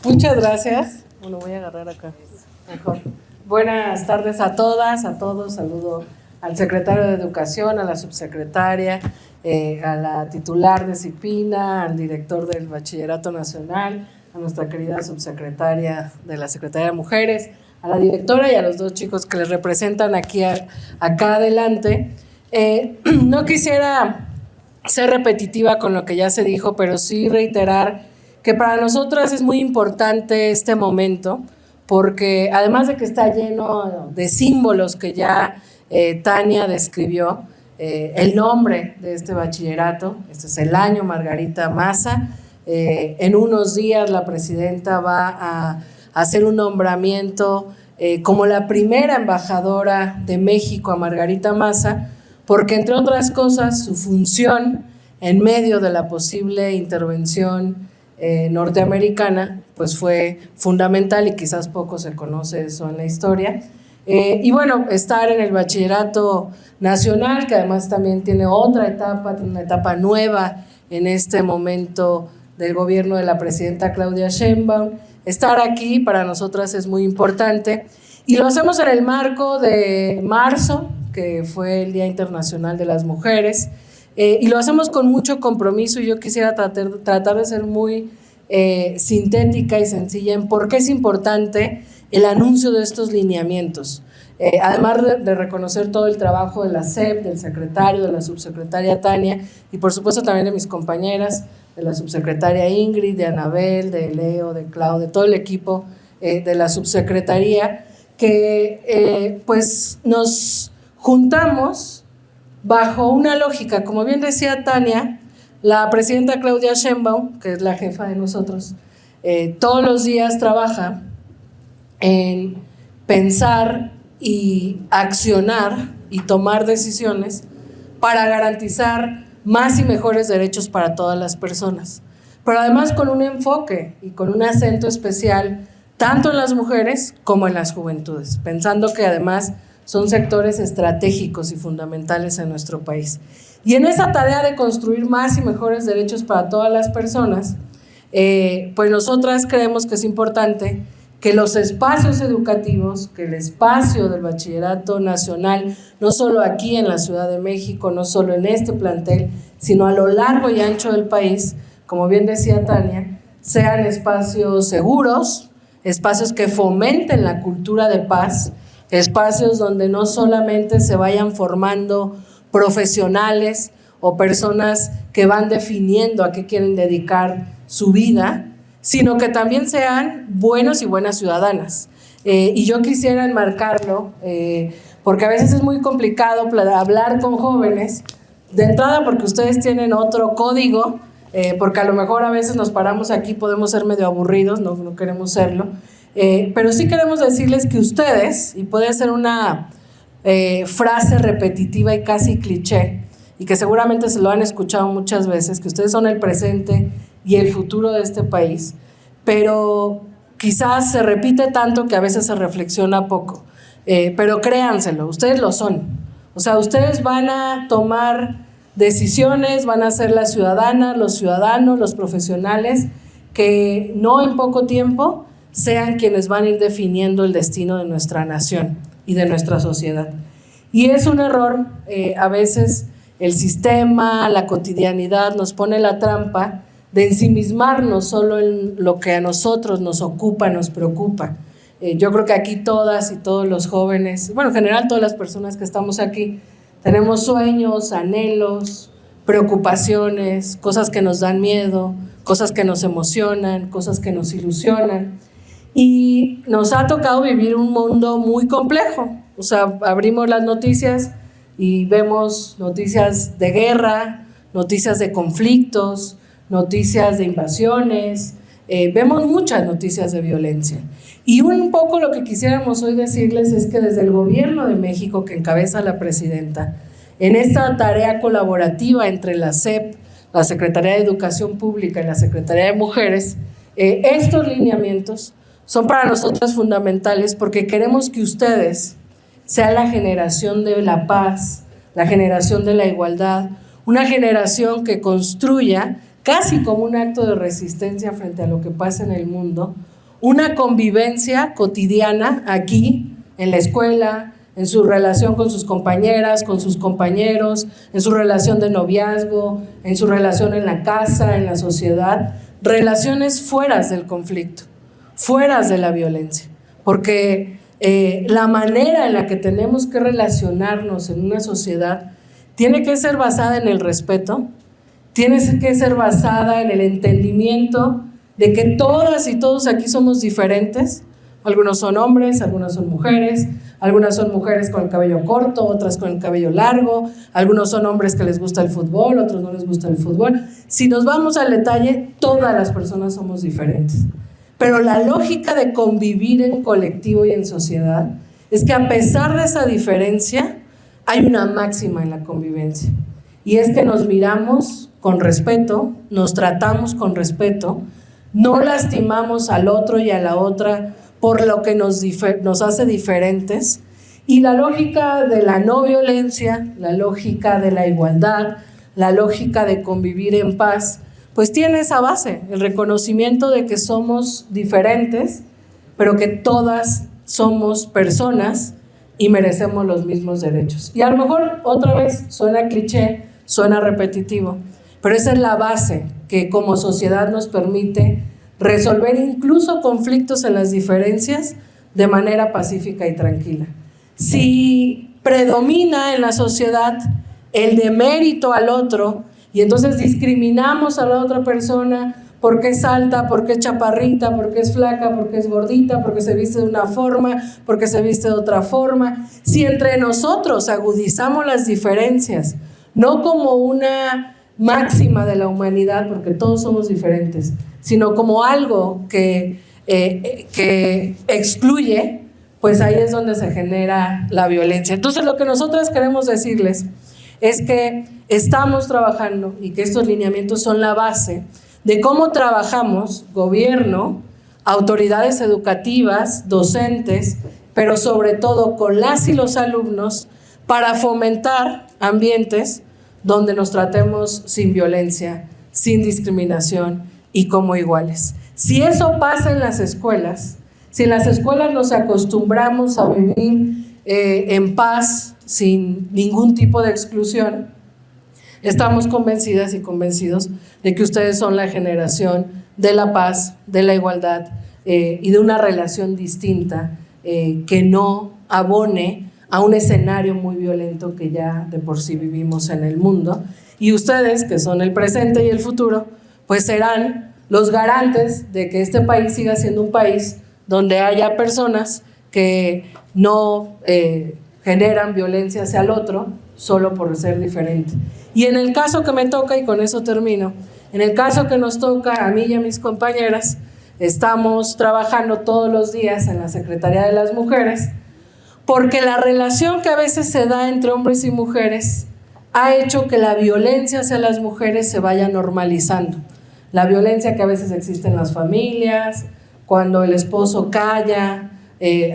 Muchas gracias. Bueno, voy a agarrar acá mejor. Buenas tardes a todas, a todos. Saludo al secretario de Educación, a la subsecretaria, a la titular de CIPINA, al director del Bachillerato Nacional, a nuestra querida subsecretaria de la Secretaría de Mujeres, a la directora y a los dos chicos que les representan aquí acá adelante. No quisiera ser repetitiva con lo que ya se dijo, pero sí reiterar que para nosotras es muy importante este momento, porque además de que está lleno de símbolos que ya Tania describió, el nombre de este bachillerato, este es el año Margarita Maza. En unos días la presidenta va a hacer un nombramiento como la primera embajadora de México a Margarita Maza, porque entre otras cosas su función en medio de la posible intervención norteamericana pues fue fundamental y quizás poco se conoce eso en la historia. Y bueno, estar en el Bachillerato Nacional, que además también tiene otra etapa, tiene una etapa nueva en este momento del gobierno de la presidenta Claudia Sheinbaum, estar aquí para nosotras es muy importante y lo hacemos en el marco de marzo, que fue el Día Internacional de las Mujeres, y lo hacemos con mucho compromiso y yo quisiera tratar de ser muy sintética y sencilla en por qué es importante el anuncio de estos lineamientos. Además de reconocer todo el trabajo de la SEP, del secretario, de la subsecretaria Tania y por supuesto también de mis compañeras, de la subsecretaria Ingrid, de Anabel, de Leo, de Clau, de todo el equipo de la subsecretaría, que pues nos juntamos bajo una lógica, como bien decía Tania, la presidenta Claudia Sheinbaum, que es la jefa de nosotros, todos los días trabaja en pensar y accionar y tomar decisiones para garantizar más y mejores derechos para todas las personas, pero además con un enfoque y con un acento especial tanto en las mujeres como en las juventudes, pensando que además son sectores estratégicos y fundamentales en nuestro país. Y en esa tarea de construir más y mejores derechos para todas las personas, pues nosotras creemos que es importante que los espacios educativos, que el espacio del Bachillerato Nacional, no solo aquí en la Ciudad de México, no solo en este plantel, sino a lo largo y ancho del país, como bien decía Tania, sean espacios seguros, espacios que fomenten la cultura de paz, espacios donde no solamente se vayan formando profesionales o personas que van definiendo a qué quieren dedicar su vida, sino que también sean buenos y buenas ciudadanas. Y yo quisiera enmarcarlo, porque a veces es muy complicado hablar con jóvenes, de entrada porque ustedes tienen otro código, porque a lo mejor a veces nos paramos aquí, podemos ser medio aburridos, no queremos serlo, pero sí queremos decirles que ustedes, y puede ser una frase repetitiva y casi cliché, y que seguramente se lo han escuchado muchas veces, que ustedes son el presente y el futuro de este país, pero quizás se repite tanto que a veces se reflexiona poco, pero créanselo, ustedes lo son. O sea, ustedes van a tomar decisiones, van a ser las ciudadanas, los ciudadanos, los profesionales que no en poco tiempo sean quienes van a ir definiendo el destino de nuestra nación y de nuestra sociedad. Y es un error, a veces el sistema, la cotidianidad nos pone la trampa de ensimismarnos solo en lo que a nosotros nos ocupa, nos preocupa. Yo creo que aquí todas y todos los jóvenes, bueno, en general todas las personas que estamos aquí, tenemos sueños, anhelos, preocupaciones, cosas que nos dan miedo, cosas que nos emocionan, cosas que nos ilusionan. Y nos ha tocado vivir un mundo muy complejo. O sea, abrimos las noticias y vemos noticias de guerra, noticias de conflictos, noticias de invasiones, vemos muchas noticias de violencia. Y un poco lo que quisiéramos hoy decirles es que desde el gobierno de México, que encabeza la presidenta, en esta tarea colaborativa entre la SEP, la Secretaría de Educación Pública y la Secretaría de Mujeres, estos lineamientos son para nosotras fundamentales porque queremos que ustedes sean la generación de la paz, la generación de la igualdad, una generación que construya casi como un acto de resistencia frente a lo que pasa en el mundo, una convivencia cotidiana aquí, en la escuela, en su relación con sus compañeras, con sus compañeros, en su relación de noviazgo, en su relación en la casa, en la sociedad, relaciones fuera del conflicto, fuera de la violencia, porque la manera en la que tenemos que relacionarnos en una sociedad tiene que ser basada en el respeto, tiene que ser basada en el entendimiento de que todas y todos aquí somos diferentes. Algunos son hombres, algunas son mujeres con el cabello corto, otras con el cabello largo, algunos son hombres que les gusta el fútbol, otros no les gusta el fútbol. Si nos vamos al detalle, todas las personas somos diferentes. Pero la lógica de convivir en colectivo y en sociedad es que a pesar de esa diferencia, hay una máxima en la convivencia. Y es que nos miramos con respeto, nos tratamos con respeto, no lastimamos al otro y a la otra por lo que nos hace diferentes. Y la lógica de la no violencia, la lógica de la igualdad, la lógica de convivir en paz, pues tiene esa base, el reconocimiento de que somos diferentes, pero que todas somos personas y merecemos los mismos derechos. Y a lo mejor otra vez suena cliché, suena repetitivo, pero esa es la base que como sociedad nos permite resolver incluso conflictos en las diferencias de manera pacífica y tranquila. Si predomina en la sociedad el demérito al otro y entonces discriminamos a la otra persona porque es alta, porque es chaparrita, porque es flaca, porque es gordita, porque se viste de una forma, porque se viste de otra forma, si entre nosotros agudizamos las diferencias, no como una máxima de la humanidad, porque todos somos diferentes, sino como algo que excluye, pues ahí es donde se genera la violencia. Entonces lo que nosotras queremos decirles es que estamos trabajando y que estos lineamientos son la base de cómo trabajamos gobierno, autoridades educativas, docentes, pero sobre todo con las y los alumnos para fomentar ambientes donde nos tratemos sin violencia, sin discriminación y como iguales. Si eso pasa en las escuelas, si en las escuelas nos acostumbramos a vivir en paz, sin ningún tipo de exclusión, estamos convencidas y convencidos de que ustedes son la generación de la paz, de la igualdad y de una relación distinta que no abone a un escenario muy violento que ya de por sí vivimos en el mundo. Y ustedes, que son el presente y el futuro, pues serán los garantes de que este país siga siendo un país donde haya personas que no generan violencia hacia el otro solo por ser diferente. Y en el caso que me toca, y con eso termino, en el caso que nos toca a mí y a mis compañeras, estamos trabajando todos los días en la Secretaría de las Mujeres, porque la relación que a veces se da entre hombres y mujeres ha hecho que la violencia hacia las mujeres se vaya normalizando. La violencia que a veces existe en las familias, cuando el esposo calla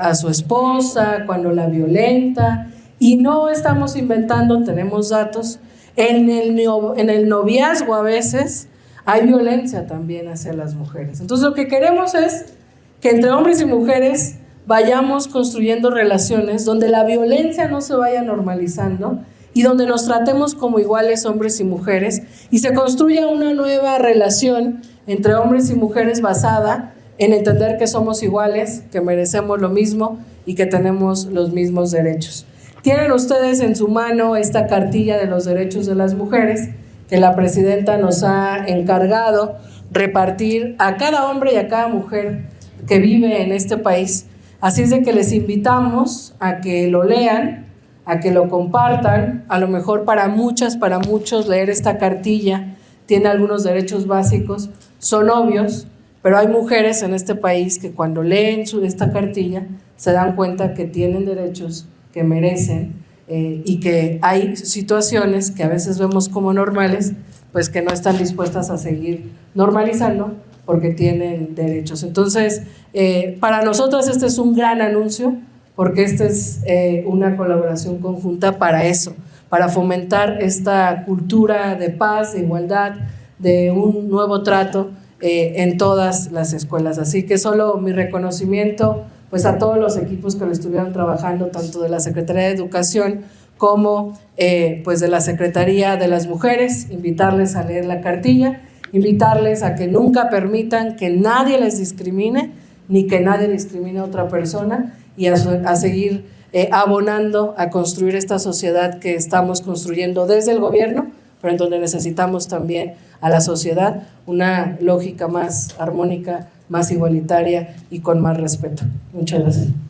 a su esposa, cuando la violenta, y no estamos inventando, tenemos datos. En el noviazgo a veces hay violencia también hacia las mujeres. Entonces lo que queremos es que entre hombres y mujeres vayamos construyendo relaciones donde la violencia no se vaya normalizando y donde nos tratemos como iguales hombres y mujeres y se construya una nueva relación entre hombres y mujeres basada en entender que somos iguales, que merecemos lo mismo y que tenemos los mismos derechos. Tienen ustedes en su mano esta cartilla de los derechos de las mujeres que la presidenta nos ha encargado repartir a cada hombre y a cada mujer que vive en este país. Así es de que les invitamos a que lo lean, a que lo compartan. A lo mejor para muchas, para muchos leer esta cartilla tiene algunos derechos básicos, son obvios, pero hay mujeres en este país que cuando leen esta cartilla se dan cuenta que tienen derechos que merecen y que hay situaciones que a veces vemos como normales, pues que no están dispuestas a seguir normalizando porque tienen derechos. Entonces, para nosotros este es un gran anuncio, porque esta es una colaboración conjunta para eso, para fomentar esta cultura de paz, de igualdad, de un nuevo trato en todas las escuelas. Así que solo mi reconocimiento pues a todos los equipos que lo estuvieron trabajando, tanto de la Secretaría de Educación como pues de la Secretaría de las Mujeres, invitarles a leer la cartilla, invitarles a que nunca permitan que nadie les discrimine, ni que nadie discrimine a otra persona, y a seguir abonando a construir esta sociedad que estamos construyendo desde el gobierno, pero en donde necesitamos también a la sociedad una lógica más armónica, más igualitaria y con más respeto. Muchas gracias.